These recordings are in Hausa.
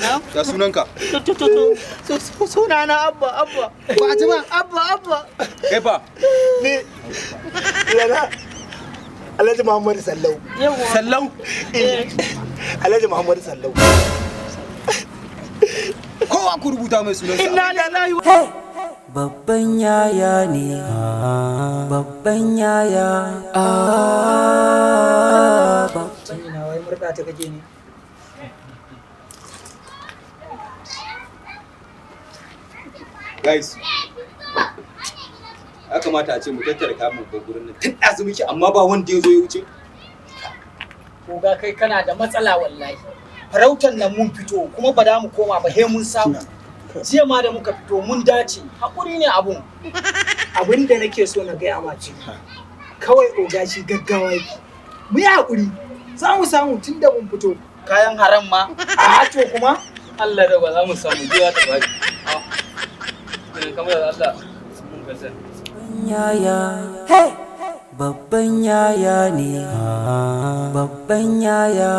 Ya sunanka? Sunana Abba. Fatima. Abba. Kai fa? Ni yana Alhaji Muhammadu Sallau. Sallau? Alhaji Muhammadu Sallau. Kowa ku rubuta mai sunansa. Inna lillahi wa babban yaya ne, babban yaya. ina wai murda ta kake ne. Guys, ya kamata a ce mu tattara kamun ko gurin nan tun ɗazu muke amma ba wanda ya zo ya wuce. Koga kai kana da matsala wallahi. Farautar nan mun fito kuma ba da mu koma ba he mun samu. Jiya ma da muka fito mun dace. Hakuri ne abun. Abin da nake so na gaya ma ce. Kawai oga shi gaggawa yake. Mu yi hakuri. Za mu samu tun da mun fito. Kayan haram ma. A to kuma Allah da ba za mu samu jiya ta baki. Kamar da Allah mun gasa. Yaya, babban yaya ne, babban yaya,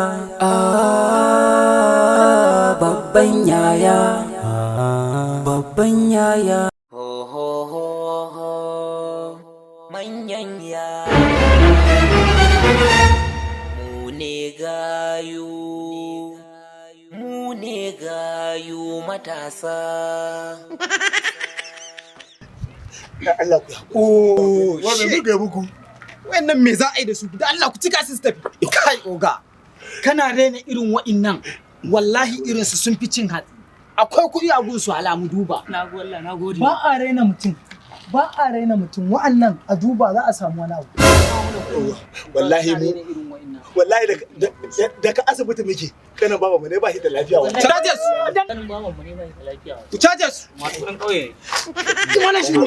babban yaya, babban yaya. Ho ho ho ho, manyan yaya. Mu ne gayu, mu ne gayu matasa. Da Allah ku. Oh, Wannan muka yi muku. Wannan me za a yi da su? Da Allah ku cika su tafi. kai oga. Kana raina irin wa'innan. Wallahi irin su sun fi cin hatsi. Akwai kuɗi a gunsu alamu duba. Na gode. Ba a raina mutum. Wa'annan a duba za a samu wani abu. Wallahi mu wallahi daga asibiti muke kana baba mu ne ba shi da lafiya wallahi. Charges! Dan baban mu ne bai da lafiya. Ku charges! Masu ɗan ƙauye. Wannan shi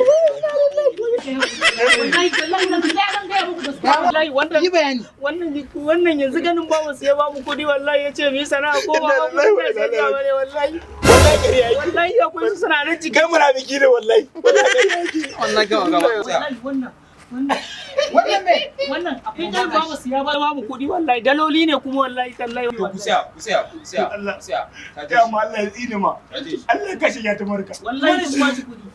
Wallahi wannan yi bayani. wannan yanzu ganin baban su ya ba mu kuɗi wallahi ya ce mu yi sana'a ko ba mu wallahi. Wallahi ƙarya yake. Wallahi akwai su suna nan ciki. Kai munafiki ne wallahi. Wallahi ƙarya yake. Wannan gaba. Wallahi wannan akwai ganin baban su ya ba mu kuɗi wallahi daloli ne kuma wallahi tallahi. Ku tsaya. Ya ma Allah ya tsine ma. Allah ya kashe ya ta marka. Wallahi su ba su kuɗi.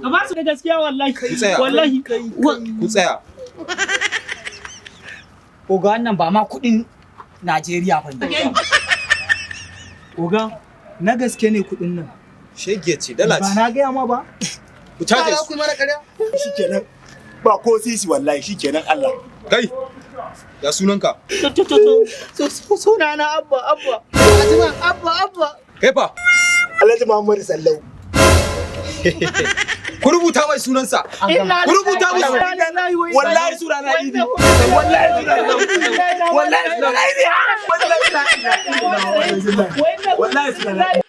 Ka ba su da gaskiya wallahi. tsaya. Wallahi. Ku tsaya. Oga wannan ba ma kuɗin Najeriya ba ne. Oga na gaske ne kuɗin nan. Shege ce dala Ba ce. na gaya ma ba. Ku charges. Ku yi mana ƙarya. Shikenan. Ba ko sisi wallahi shikenan Allah. Kai. Ya sunanka? Sunana Abba. Fatima Abba. Kai fa? Alhaji Muhammadu Sallau. Ku rubuta mai sunansa. Ku rubuta mai sunansa. Wallahi sunana Idi. Wallahi sunana Idi. Wallahi sunana Idi. Wallahi sunana Idi.